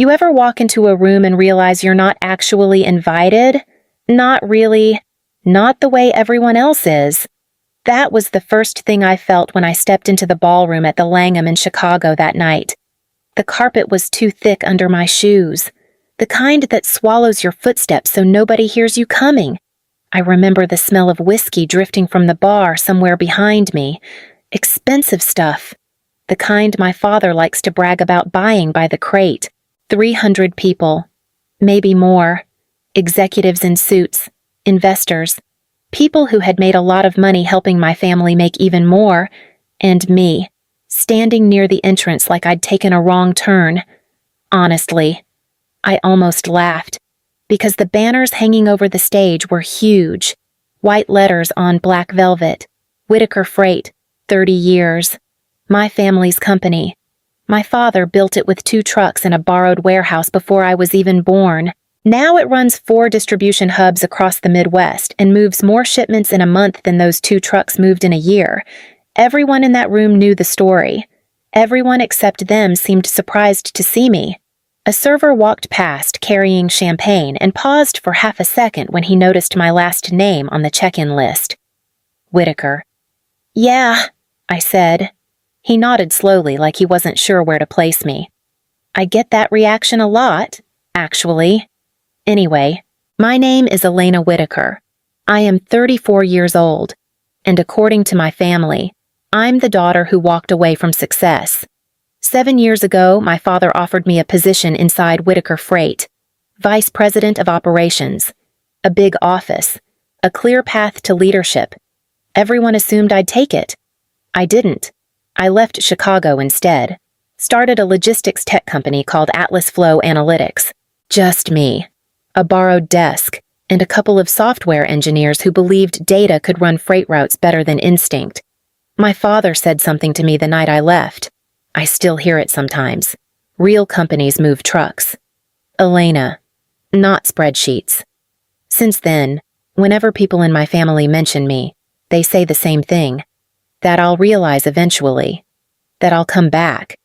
You ever walk into a room and realize you're not actually invited? Not really. Not the way everyone else is. That was the first thing I felt when I stepped into the ballroom at the Langham in Chicago that night. The carpet was too thick under my shoes, the kind that swallows your footsteps so nobody hears you coming. I remember the smell of whiskey drifting from the bar somewhere behind me. Expensive stuff. The kind my father likes to brag about buying by the crate. 300 people. Maybe more. Executives in suits. Investors. People who had made a lot of money helping my family make even more. And me, standing near the entrance like I'd taken a wrong turn. Honestly, I almost laughed, because the banners hanging over the stage were huge. White letters on black velvet. Whitaker Freight, 30 years. My family's company. My father built it with 2 trucks in a borrowed warehouse before I was even born. Now it runs 4 distribution hubs across the Midwest and moves more shipments in a month than those 2 trucks moved in a year. Everyone in that room knew the story. Everyone except them seemed surprised to see me. A server walked past carrying champagne and paused for half a second when he noticed my last name on the check-in list. Whitaker. Yeah, I said. He nodded slowly like he wasn't sure where to place me. I get that reaction a lot, actually. Anyway, my name is Elena Whitaker. I am 34 years old, and according to my family, I'm the daughter who walked away from success. 7 years ago, my father offered me a position inside Whitaker Freight, Vice President of Operations, a big office, a clear path to leadership. Everyone assumed I'd take it. I didn't. I left Chicago instead, started a logistics tech company called Atlas Flow Analytics. Just me, a borrowed desk, and a couple of software engineers who believed data could run freight routes better than instinct. My father said something to me the night I left. I still hear it sometimes. Real companies move trucks. Elena, not spreadsheets. Since then, whenever people in my family mention me, they say the same thing. That I'll realize eventually. That I'll come back.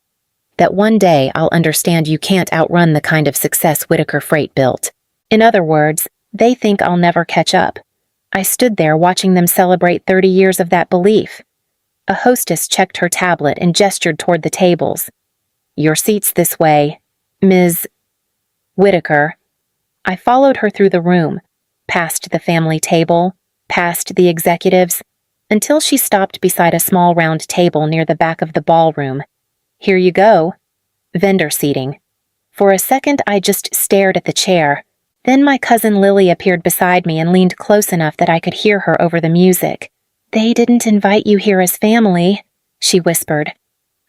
That one day I'll understand you can't outrun the kind of success Whitaker Freight built. In other words, they think I'll never catch up. I stood there watching them celebrate 30 years of that belief. A hostess checked her tablet and gestured toward the tables. Your seat's this way, Ms. Whitaker. I followed her through the room, past the family table, past the executives, until she stopped beside a small round table near the back of the ballroom. Here you go. Vendor seating. For a second, I just stared at the chair. Then my cousin Lily appeared beside me and leaned close enough that I could hear her over the music. They didn't invite you here as family, she whispered.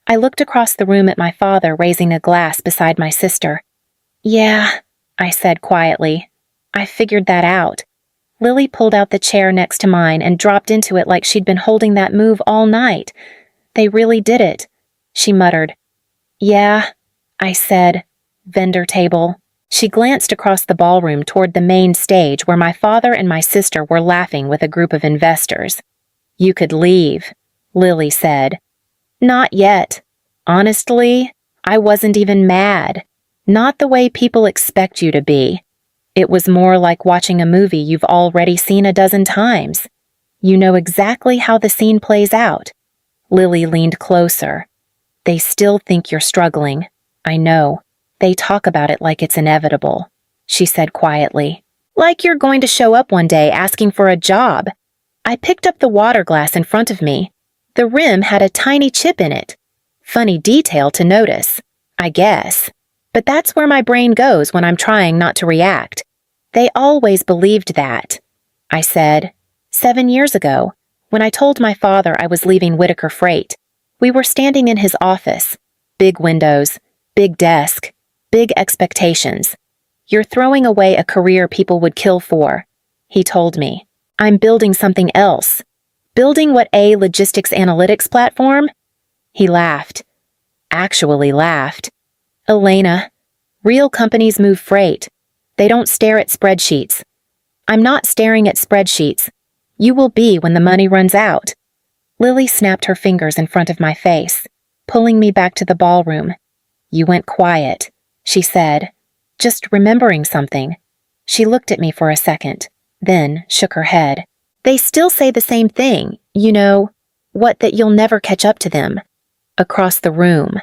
I looked across the room at my father raising a glass beside my sister. Yeah, I said quietly. I figured that out. Lily pulled out the chair next to mine and dropped into it like she'd been holding that move all night. They really did it, she muttered. Yeah, I said. Vendor table. She glanced across the ballroom toward the main stage where my father and my sister were laughing with a group of investors. You could leave, Lily said. Not yet. Honestly, I wasn't even mad. Not the way people expect you to be. It was more like watching a movie you've already seen a dozen times. You know exactly how the scene plays out. Lily leaned closer. They still think you're struggling. I know. They talk about it like it's inevitable, she said quietly. Like you're going to show up one day asking for a job. I picked up the water glass in front of me. The rim had a tiny chip in it. Funny detail to notice, I guess. But that's where my brain goes when I'm trying not to react. They always believed that, I said. 7 years ago, when I told my father I was leaving Whitaker Freight, we were standing in his office. Big windows, big desk, big expectations. You're throwing away a career people would kill for, he told me. I'm building something else. Building what, a logistics analytics platform? He laughed. Actually laughed. Elena, real companies move freight. They don't stare at spreadsheets. I'm not staring at spreadsheets. You will be when the money runs out. Lily snapped her fingers in front of my face, pulling me back to the ballroom. You went quiet, she said, just remembering something. She looked at me for a second, then shook her head. They still say the same thing, that you'll never catch up to them. Across the room.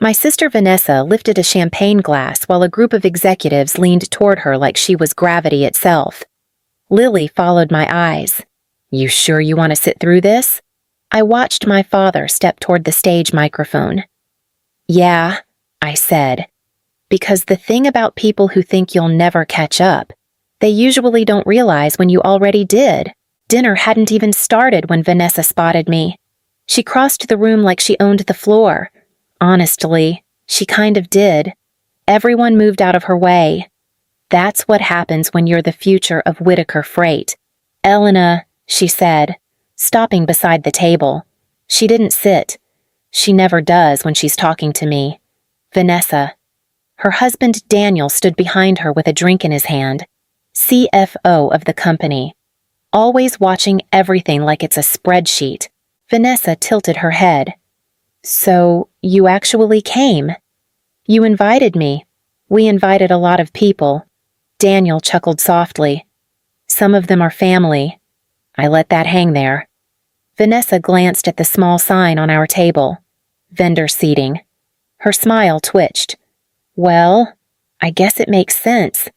My sister Vanessa lifted a champagne glass while a group of executives leaned toward her like she was gravity itself. Lily followed my eyes. You sure you want to sit through this? I watched my father step toward the stage microphone. Yeah, I said, because the thing about people who think you'll never catch up, they usually don't realize when you already did. Dinner hadn't even started when Vanessa spotted me. She crossed the room like she owned the floor. Honestly, she kind of did. Everyone moved out of her way. That's what happens when you're the future of Whitaker Freight. Elena, she said, stopping beside the table. She didn't sit. She never does when she's talking to me. Vanessa. Her husband Daniel stood behind her with a drink in his hand. CFO of the company. Always watching everything like it's a spreadsheet. Vanessa tilted her head. So, you actually came? You invited me. We invited a lot of people. Daniel chuckled softly. Some of them are family. I let that hang there. Vanessa glanced at the small sign on our table. Vendor seating. Her smile twitched. Well, I guess it makes sense.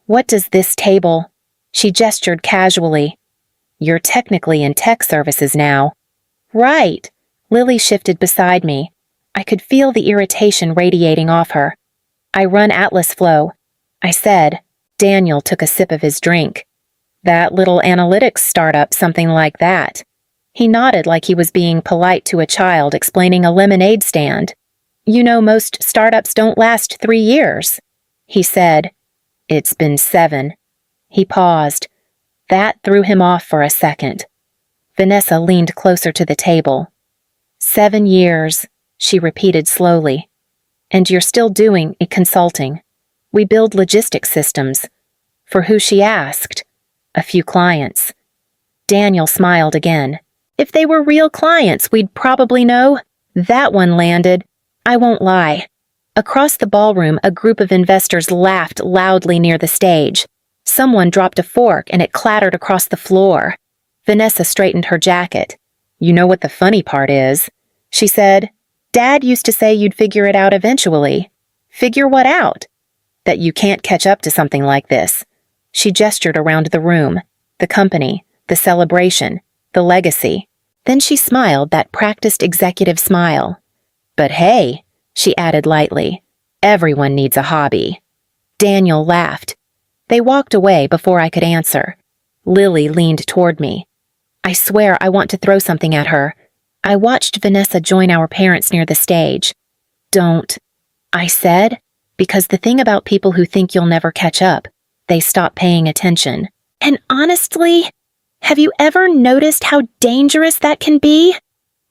What does this table? She gestured casually. You're technically in tech services now. Right. Lily shifted beside me. I could feel the irritation radiating off her. I run Atlas Flow. I said. Daniel took a sip of his drink. That little analytics startup, something like that. He nodded like he was being polite to a child explaining a lemonade stand. Most startups don't last 3 years, he said. It's been 7. He paused. That threw him off for a second. Vanessa leaned closer to the table. 7 years, she repeated slowly. And you're still doing consulting. We build logistics systems. For who, she asked. A few clients. Daniel smiled again. If they were real clients, we'd probably know. That one landed. I won't lie. Across the ballroom, a group of investors laughed loudly near the stage. Someone dropped a fork and it clattered across the floor. Vanessa straightened her jacket. You know what the funny part is? She said, Dad used to say you'd figure it out eventually. Figure what out? That you can't catch up to something like this. She gestured around the room, the company, the celebration, the legacy. Then she smiled that practiced executive smile. But hey, she added lightly, everyone needs a hobby. Daniel laughed. They walked away before I could answer. Lily leaned toward me. I swear I want to throw something at her. I watched Vanessa join our parents near the stage. Don't, I said, because the thing about people who think you'll never catch up, they stop paying attention. And honestly, have you ever noticed how dangerous that can be?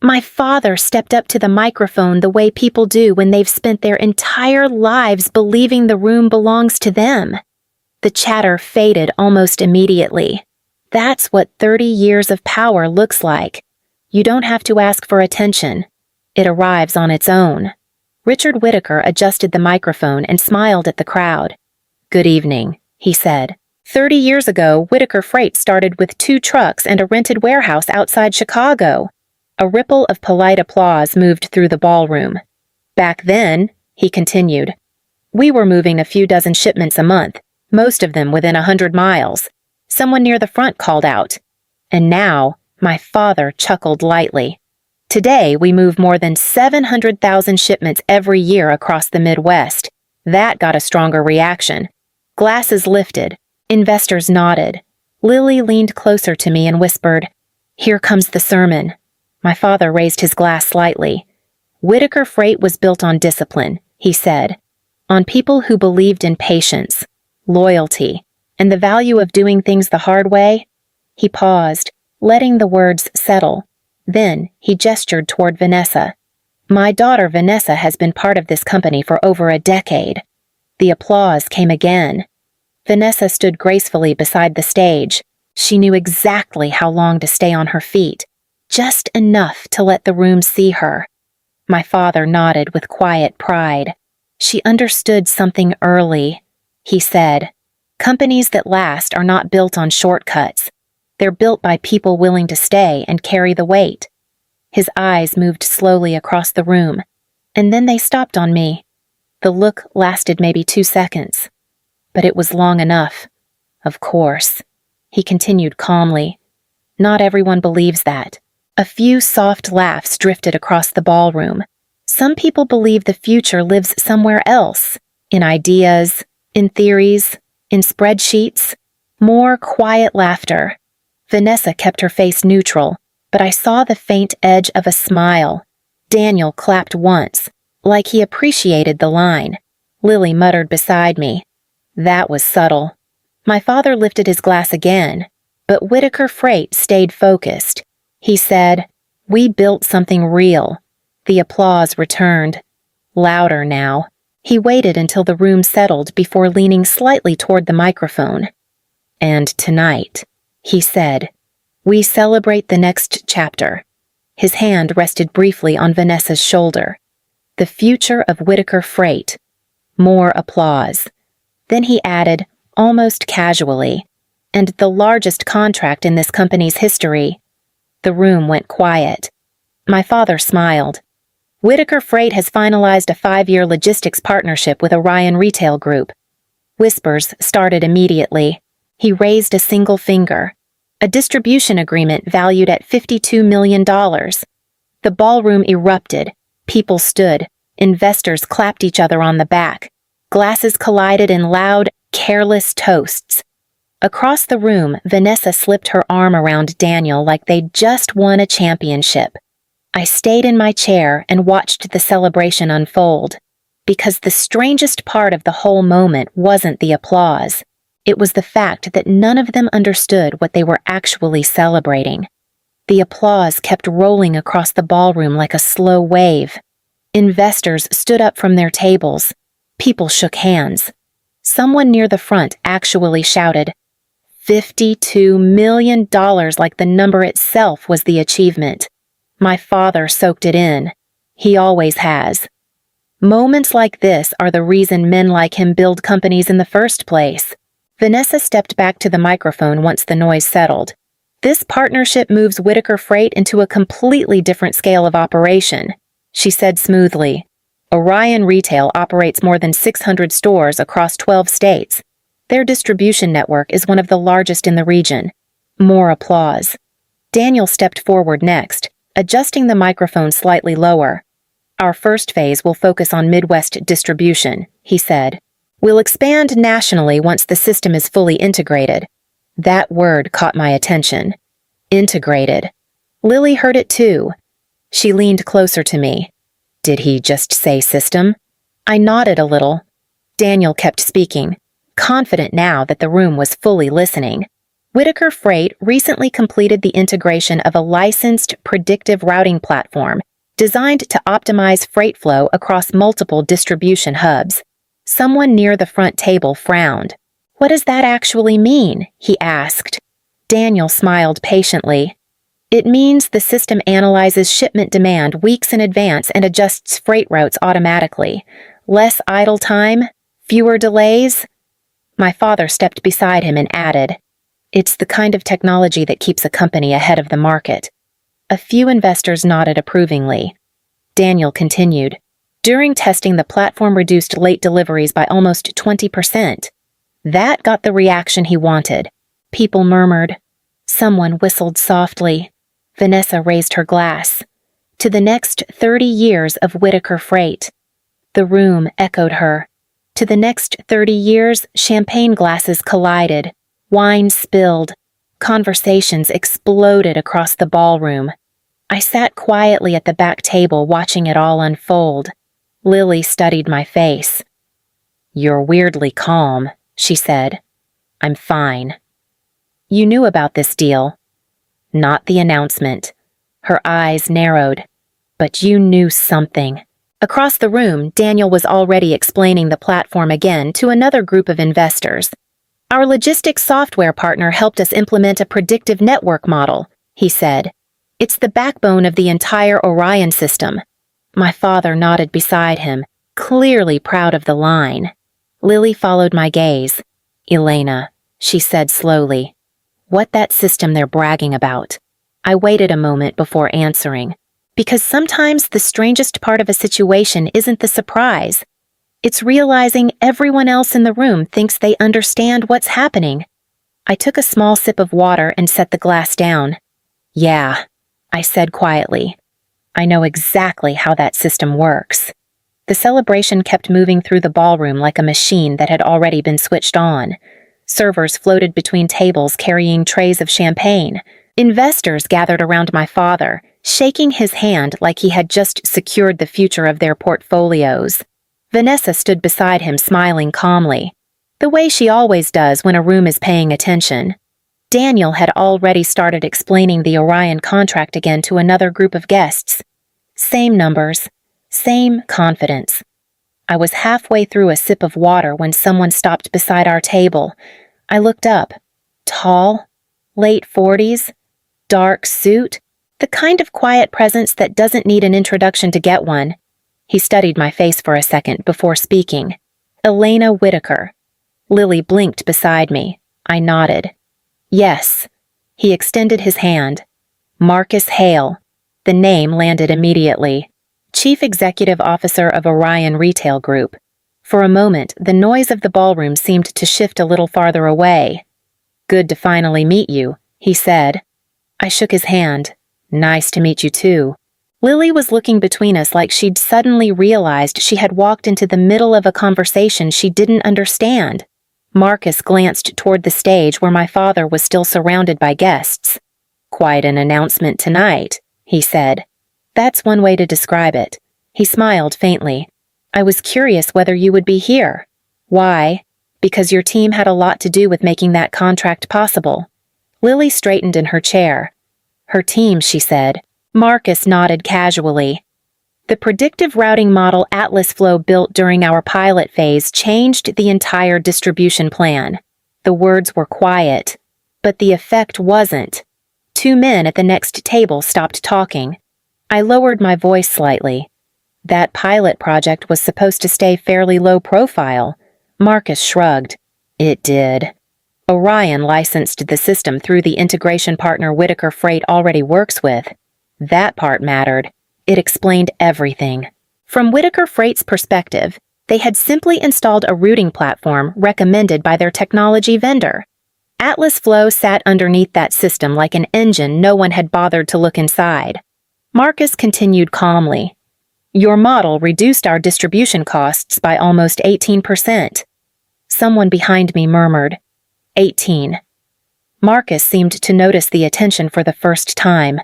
My father stepped up to the microphone the way people do when they've spent their entire lives believing the room belongs to them. The chatter faded almost immediately. That's what 30 years of power looks like. You don't have to ask for attention. It arrives on its own. Richard Whitaker adjusted the microphone and smiled at the crowd. Good evening, he said. 30 years ago, Whitaker Freight started with 2 trucks and a rented warehouse outside Chicago. A ripple of polite applause moved through the ballroom. Back then, he continued, we were moving a few dozen shipments a month, most of them within 100 miles. Someone near the front called out. And now, my father chuckled lightly. Today, we move more than 700,000 shipments every year across the Midwest. That got a stronger reaction. Glasses lifted. Investors nodded. Lily leaned closer to me and whispered, Here comes the sermon. My father raised his glass slightly. Whitaker Freight was built on discipline, he said, on people who believed in patience, loyalty, and the value of doing things the hard way. He paused, letting the words settle. Then he gestured toward Vanessa. My daughter Vanessa has been part of this company for over a decade. The applause came again. Vanessa stood gracefully beside the stage. She knew exactly how long to stay on her feet, just enough to let the room see her. My father nodded with quiet pride. She understood something early, he said. Companies that last are not built on shortcuts. They're built by people willing to stay and carry the weight. His eyes moved slowly across the room, and then they stopped on me. The look lasted maybe 2 seconds. But it was long enough. Of course, he continued calmly. Not everyone believes that. A few soft laughs drifted across the ballroom. Some people believe the future lives somewhere else, in ideas, in theories, in spreadsheets. More quiet laughter. Vanessa kept her face neutral, but I saw the faint edge of a smile. Daniel clapped once, like he appreciated the line. Lily muttered beside me. That was subtle. My father lifted his glass again, but Whitaker Freight stayed focused. He said, "We built something real." The applause returned. Louder now. He waited until the room settled before leaning slightly toward the microphone. "And tonight," he said, "we celebrate the next chapter." His hand rested briefly on Vanessa's shoulder. "The future of Whitaker Freight." More applause. Then he added, almost casually, "And the largest contract in this company's history." The room went quiet. My father smiled. "Whitaker Freight has finalized a 5-year logistics partnership with Orion Retail Group." Whispers started immediately. He raised a single finger. "A distribution agreement valued at $52 million. The ballroom erupted. People stood. Investors clapped each other on the back. Glasses collided in loud, careless toasts. Across the room, Vanessa slipped her arm around Daniel like they'd just won a championship. I stayed in my chair and watched the celebration unfold, because the strangest part of the whole moment wasn't the applause. It was the fact that none of them understood what they were actually celebrating. The applause kept rolling across the ballroom like a slow wave. Investors stood up from their tables. People shook hands. Someone near the front actually shouted, $52 million, like the number itself was the achievement. My father soaked it in. He always has. Moments like this are the reason men like him build companies in the first place. Vanessa stepped back to the microphone once the noise settled. "This partnership moves Whitaker Freight into a completely different scale of operation," she said smoothly. "Orion Retail operates more than 600 stores across 12 states. Their distribution network is one of the largest in the region." More applause. Daniel stepped forward next, adjusting the microphone slightly lower. "Our first phase will focus on Midwest distribution," he said. "We'll expand nationally once the system is fully integrated." That word caught my attention. Integrated. Lily heard it too. She leaned closer to me. "Did he just say system?" I nodded a little. Daniel kept speaking, confident now that the room was fully listening. Whitaker Freight recently completed the integration of a licensed predictive routing platform designed to optimize freight flow across multiple distribution hubs. Someone near the front table frowned. "What does that actually mean?" he asked. Daniel smiled patiently. "It means the system analyzes shipment demand weeks in advance and adjusts freight routes automatically. Less idle time, fewer delays." My father stepped beside him and added, "It's the kind of technology that keeps a company ahead of the market." A few investors nodded approvingly. Daniel continued, "During testing, the platform reduced late deliveries by almost 20%. That got the reaction he wanted. People murmured. Someone whistled softly. Vanessa raised her glass. "To the next 30 years of Whitaker Freight." The room echoed her. To the next 30 years, champagne glasses collided. Wine spilled. Conversations exploded across the ballroom. I sat quietly at the back table watching it all unfold. Lily studied my face. "You're weirdly calm," she said. "I'm fine." "You knew about this deal." "Not the announcement." Her eyes narrowed. "But you knew something." Across the room, Daniel was already explaining the platform again to another group of investors. "Our logistics software partner helped us implement a predictive network model," he said. "It's the backbone of the entire Orion system." My father nodded beside him. clearly proud of the line. Lily followed my gaze. "Elena," she said slowly, "what that system they're bragging about?" I waited a moment before answering, because sometimes the strangest part of a situation isn't the surprise. It's realizing everyone else in the room thinks they understand what's happening. I took a small sip of water and set the glass down. "Yeah," I said quietly. "I know exactly how that system works." The celebration kept moving through the ballroom like a machine that had already been switched on. Servers floated between tables carrying trays of champagne. Investors gathered around my father, shaking his hand like he had just secured the future of their portfolios. Vanessa stood beside him, smiling calmly, the way she always does when a room is paying attention. Daniel had already started explaining the Orion contract again to another group of guests. Same numbers, same confidence. I was halfway through a sip of water when someone stopped beside our table. I looked up. Tall, late 40s, dark suit, the kind of quiet presence that doesn't need an introduction to get one. He studied my face for a second before speaking. "Elena Whitaker." Lily blinked beside me. I nodded. "Yes." He extended his hand. "Marcus Hale." The name landed immediately. Chief Executive Officer of Orion Retail Group. For a moment, the noise of the ballroom seemed to shift a little farther away. "Good to finally meet you," he said. I shook his hand. "Nice to meet you too." Lily was looking between us like she'd suddenly realized she had walked into the middle of a conversation she didn't understand. Marcus glanced toward the stage where my father was still surrounded by guests. "Quite an announcement tonight," he said. "That's one way to describe it." He smiled faintly. "I was curious whether you would be here." "Why?" "Because your team had a lot to do with making that contract possible." Lily straightened in her chair. "Her team," she said. Marcus nodded casually. "The predictive routing model Atlas Flow built during our pilot phase changed the entire distribution plan." The words were quiet, but the effect wasn't. Two men at the next table stopped talking. I lowered my voice slightly. "That pilot project was supposed to stay fairly low profile." Marcus shrugged. "It did. Orion licensed the system through the integration partner Whitaker Freight already works with. That part mattered. It explained everything. From Whitaker Freight's perspective, they had simply installed a routing platform recommended by their technology vendor. Atlas Flow sat underneath that system like an engine no one had bothered to look inside. Marcus continued calmly. "Your model reduced our distribution costs by almost 18%. Someone behind me murmured, 18. Marcus seemed to notice the attention for the first time.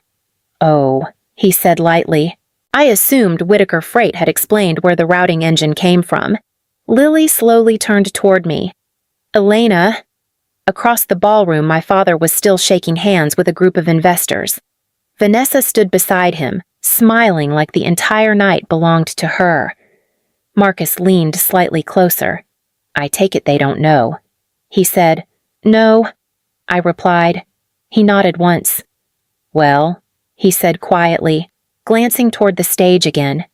"Oh," he said lightly. I assumed Whitaker Freight had explained where the routing engine came from. Lily slowly turned toward me. "Elena." Across the ballroom, my father was still shaking hands with a group of investors. Vanessa stood beside him, smiling like the entire night belonged to her. Marcus leaned slightly closer. "I take it they don't know." He said, "No," I replied. He nodded once. "Well," he said quietly, glancing toward the stage again.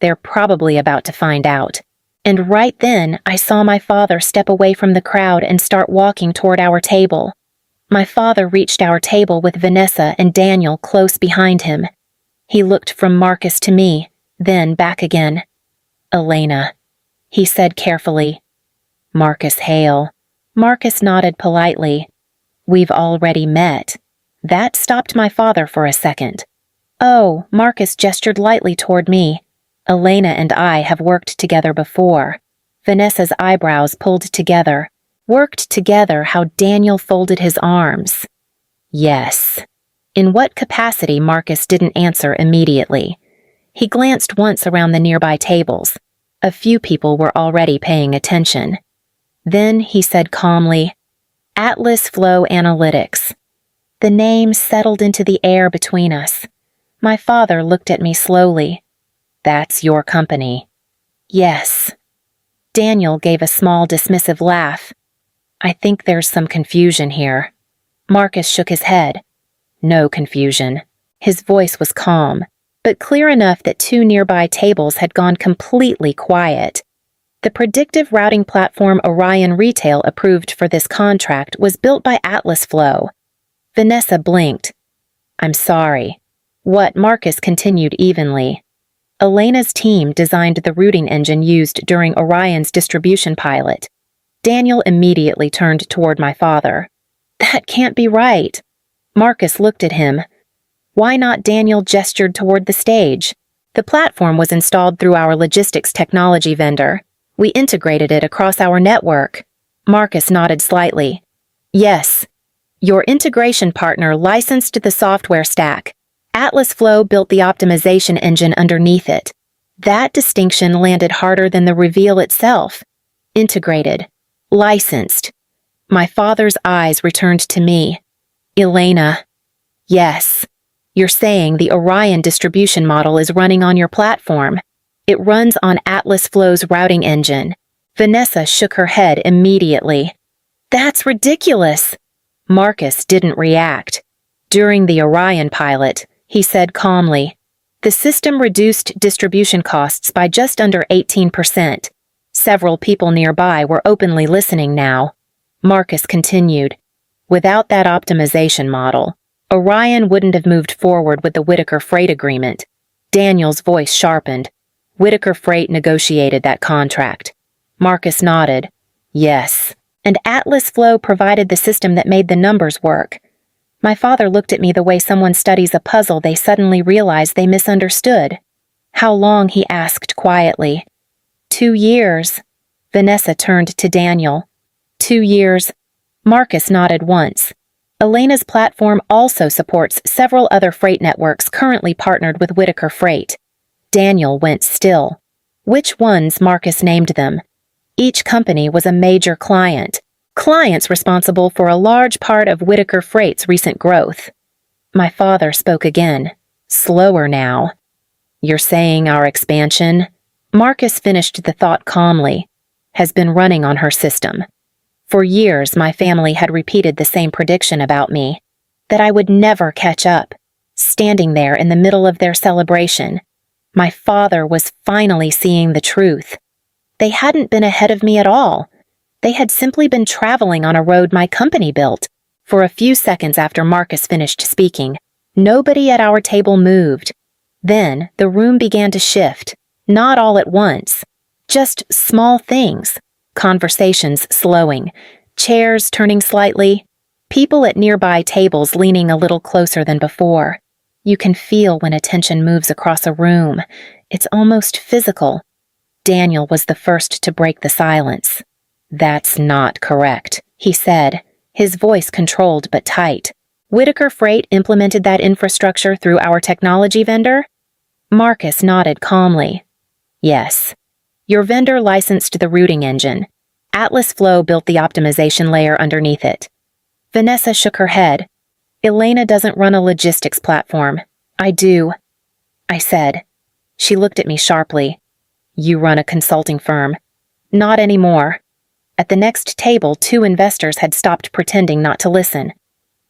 "They're probably about to find out." And right then, I saw my father step away from the crowd and start walking toward our table. My father reached our table with Vanessa and Daniel close behind him. He looked from Marcus to me, then back again. "Elena," he said carefully. "Marcus Hale." Marcus nodded politely. "We've already met." That stopped my father for a second. "Oh," Marcus gestured lightly toward me. "Elena and I have worked together before." Vanessa's eyebrows pulled together. "Worked together," how Daniel folded his arms. "Yes." In what capacity, Marcus didn't answer immediately. He glanced once around the nearby tables. A few people were already paying attention. Then he said calmly, "Atlas Flow Analytics." The name settled into the air between us. My father looked at me slowly. "That's your company." "Yes." Daniel gave a small dismissive laugh. "I think there's some confusion here." Marcus shook his head. "No confusion." His voice was calm. but clear enough that two nearby tables had gone completely quiet. The predictive routing platform Orion Retail approved for this contract was built by Atlas Flow. Vanessa blinked. I'm sorry. What? Marcus continued evenly. Elena's team designed the routing engine used during Orion's distribution pilot. Daniel immediately turned toward my father. That can't be right. Marcus looked at him. Why not? Daniel gestured toward the stage. The platform was installed through our logistics technology vendor. We integrated it across our network. Marcus nodded slightly. Yes. Your integration partner licensed the software stack. Atlas Flow built the optimization engine underneath it. That distinction landed harder than the reveal itself. Integrated. Licensed. My father's eyes returned to me. Elena. Yes. You're saying the Orion distribution model is running on your platform. It runs on Atlas Flow's routing engine. Vanessa shook her head immediately. That's ridiculous. Marcus didn't react. During the Orion pilot, he said calmly, the system reduced distribution costs by just under 18%. Several people nearby were openly listening now. Marcus continued, without that optimization model, Orion wouldn't have moved forward with the Whitaker Freight agreement. Daniel's voice sharpened. Whitaker Freight negotiated that contract. Marcus nodded. Yes. And Atlas Flow provided the system that made the numbers work. My father looked at me the way someone studies a puzzle they suddenly realize they misunderstood. How long? He asked quietly. 2 years. Vanessa turned to Daniel. 2 years. Marcus nodded once. Elena's platform also supports several other freight networks currently partnered with Whitaker Freight. Daniel went still. Which ones? Marcus named them. Each company was a major client. Clients responsible for a large part of Whitaker Freight's recent growth. My father spoke again. Slower now. You're saying our expansion? Marcus finished the thought calmly. Has been running on her system. For years, my family had repeated the same prediction about me, that I would never catch up. Standing there in the middle of their celebration, my father was finally seeing the truth. They hadn't been ahead of me at all. They had simply been traveling on a road my company built. For a few seconds after Marcus finished speaking, nobody at our table moved. Then the room began to shift, not all at once, just small things. Conversations slowing, chairs turning slightly, people at nearby tables leaning a little closer than before. You can feel when attention moves across a room. It's almost physical. Daniel was the first to break the silence. That's not correct, he said, his voice controlled but tight. Whitaker Freight implemented that infrastructure through our technology vendor? Marcus nodded calmly. Yes. Your vendor licensed the routing engine. Atlas Flow built the optimization layer underneath it. Vanessa shook her head. Elena doesn't run a logistics platform. I do. I said. She looked at me sharply. You run a consulting firm. Not anymore. At the next table, 2 investors had stopped pretending not to listen.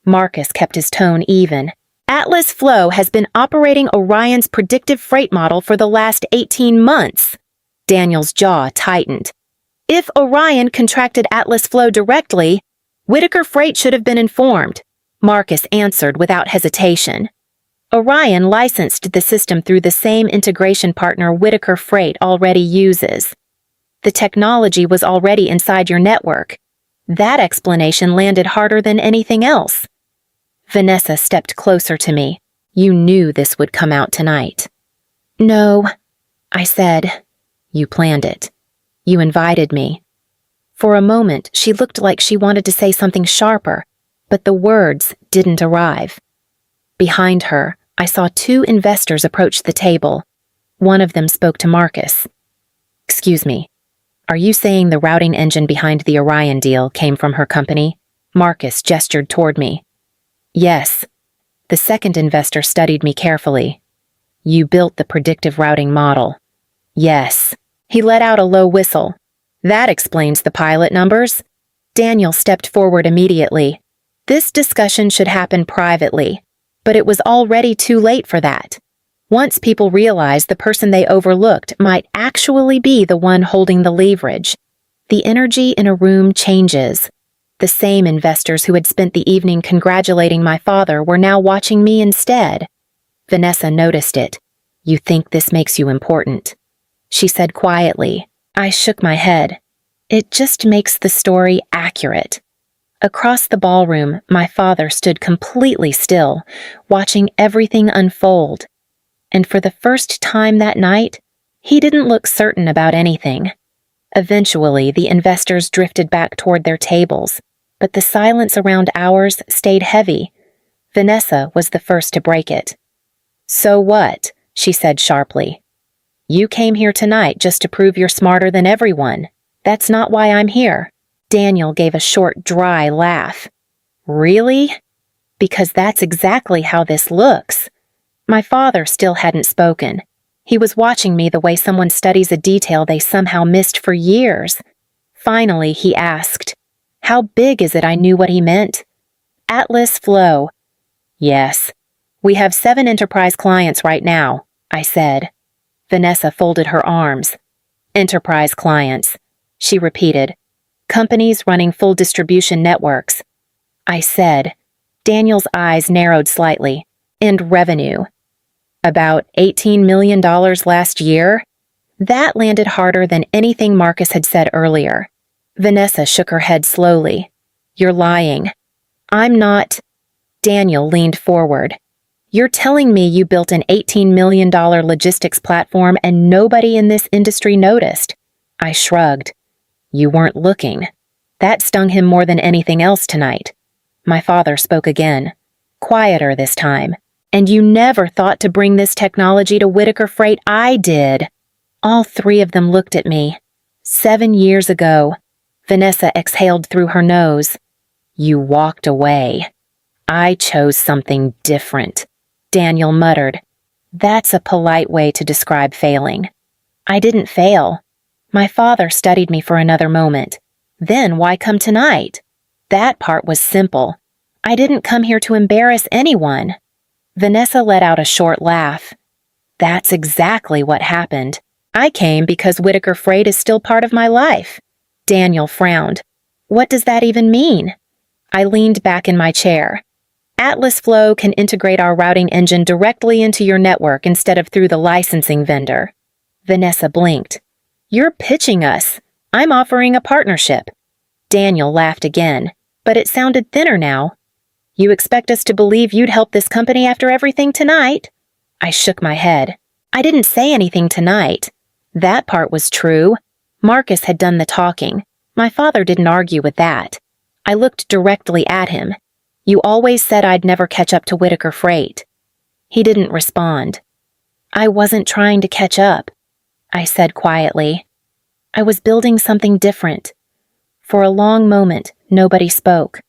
Marcus kept his tone even. Atlas Flow has been operating Orion's predictive freight model for the last 18 months. Daniel's jaw tightened. If Orion contracted Atlas Flow directly, Whitaker Freight should have been informed. Marcus answered without hesitation. Orion licensed the system through the same integration partner Whitaker Freight already uses. The technology was already inside your network. That explanation landed harder than anything else. Vanessa stepped closer to me. You knew this would come out tonight. No, I said. You planned it. You invited me. For a moment, she looked like she wanted to say something sharper, but the words didn't arrive. Behind her, I saw 2 investors approach the table. One of them spoke to Marcus. Excuse me, are you saying the routing engine behind the Orion deal came from her company? Marcus gestured toward me. Yes. The second investor studied me carefully. You built the predictive routing model. Yes. He let out a low whistle. That explains the pilot numbers. Daniel stepped forward immediately. This discussion should happen privately, but it was already too late for that. Once people realize the person they overlooked might actually be the one holding the leverage, the energy in a room changes. The same investors who had spent the evening congratulating my father were now watching me instead. Vanessa noticed it. "You think this makes you important," she said quietly. I shook my head. "It just makes the story accurate." Across the ballroom, my father stood completely still, watching everything unfold. And for the first time that night, he didn't look certain about anything. Eventually, the investors drifted back toward their tables, but the silence around ours stayed heavy. Vanessa was the first to break it. "So what?" she said sharply. "You came here tonight just to prove you're smarter than everyone. That's not why I'm here." Daniel gave a short, dry laugh. "Really? Because that's exactly how this looks." My father still hadn't spoken. He was watching me the way someone studies a detail they somehow missed for years. Finally, he asked, "How big is it?" I knew what he meant. "Atlas Flow." "Yes. We have 7 enterprise clients right now," I said. Vanessa folded her arms. "Enterprise clients," she repeated. "Companies running full distribution networks." I said. Daniel's eyes narrowed slightly. "And revenue." "About $18 million last year?" That landed harder than anything Marcus had said earlier. Vanessa shook her head slowly. "You're lying." "I'm not." Daniel leaned forward. "You're telling me you built an $18 million logistics platform and nobody in this industry noticed?" I shrugged. "You weren't looking." That stung him more than anything else tonight. My father spoke again, quieter this time. "And you never thought to bring this technology to Whitaker Freight." "I did." All 3 of them looked at me. 7 years ago. Vanessa exhaled through her nose. "You walked away." "I chose something different," Daniel muttered. "That's a polite way to describe failing." "I didn't fail." My father studied me for another moment. "Then why come tonight?" "That part was simple. I didn't come here to embarrass anyone." Vanessa let out a short laugh. "That's exactly what happened. I came because Whitaker Freight is still part of my life." Daniel frowned. "What does that even mean?" I leaned back in my chair. "Atlas Flow can integrate our routing engine directly into your network instead of through the licensing vendor." Vanessa blinked. "You're pitching us. I'm offering a partnership." Daniel laughed again, but it sounded thinner now. "You expect us to believe you'd help this company after everything tonight?" I shook my head. "I didn't say anything tonight." That part was true. Marcus had done the talking. My father didn't argue with that. I looked directly at him. "You always said I'd never catch up to Whitaker Freight." He didn't respond. "I wasn't trying to catch up," I said quietly. "I was building something different." For a long moment, nobody spoke.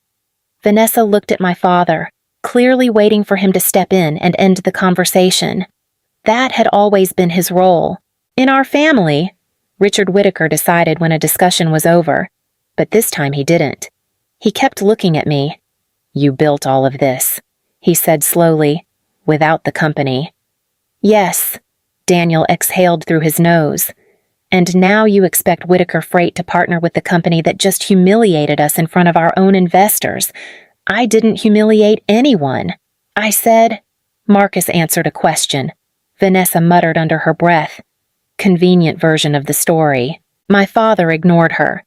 Vanessa looked at my father, clearly waiting for him to step in and end the conversation. That had always been his role. In our family, Richard Whitaker decided when a discussion was over, but this time he didn't. He kept looking at me. "You built all of this," he said slowly, "without the company." "Yes," Daniel exhaled through his nose. "And now you expect Whitaker Freight to partner with the company that just humiliated us in front of our own investors. I didn't humiliate anyone." I said. Marcus answered a question. Vanessa muttered under her breath. Convenient version of the story. My father ignored her.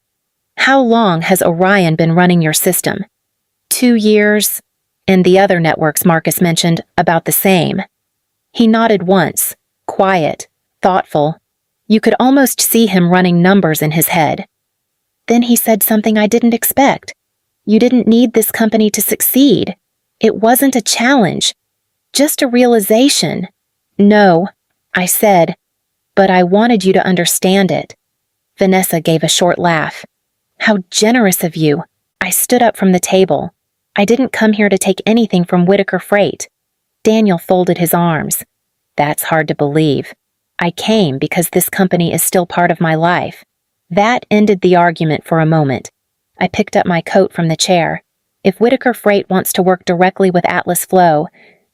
"How long has Orion been running your system?" 2 years. And the other networks Marcus mentioned, about the same. He nodded once, quiet, thoughtful. You could almost see him running numbers in his head. Then he said something I didn't expect. "You didn't need this company to succeed. It wasn't a challenge, just a realization." "No," I said, "but I wanted you to understand it." Vanessa gave a short laugh. "How generous of you." I stood up from the table. "I didn't come here to take anything from Whitaker Freight." Daniel folded his arms. "That's hard to believe. I came because this company is still part of my life." That ended the argument for a moment. I picked up my coat from the chair. "If Whitaker Freight wants to work directly with Atlas Flow,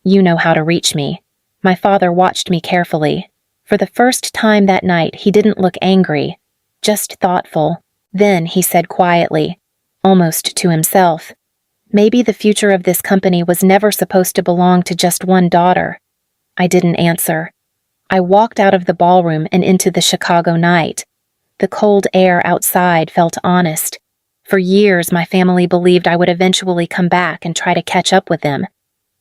you know how to reach me." My father watched me carefully. For the first time that night, he didn't look angry, just thoughtful. Then he said quietly, almost to himself, "Maybe the future of this company was never supposed to belong to just one daughter." I didn't answer. I walked out of the ballroom and into the Chicago night. The cold air outside felt honest. For years, my family believed I would eventually come back and try to catch up with them.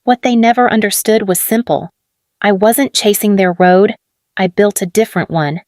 What they never understood was simple. I wasn't chasing their road, I built a different one.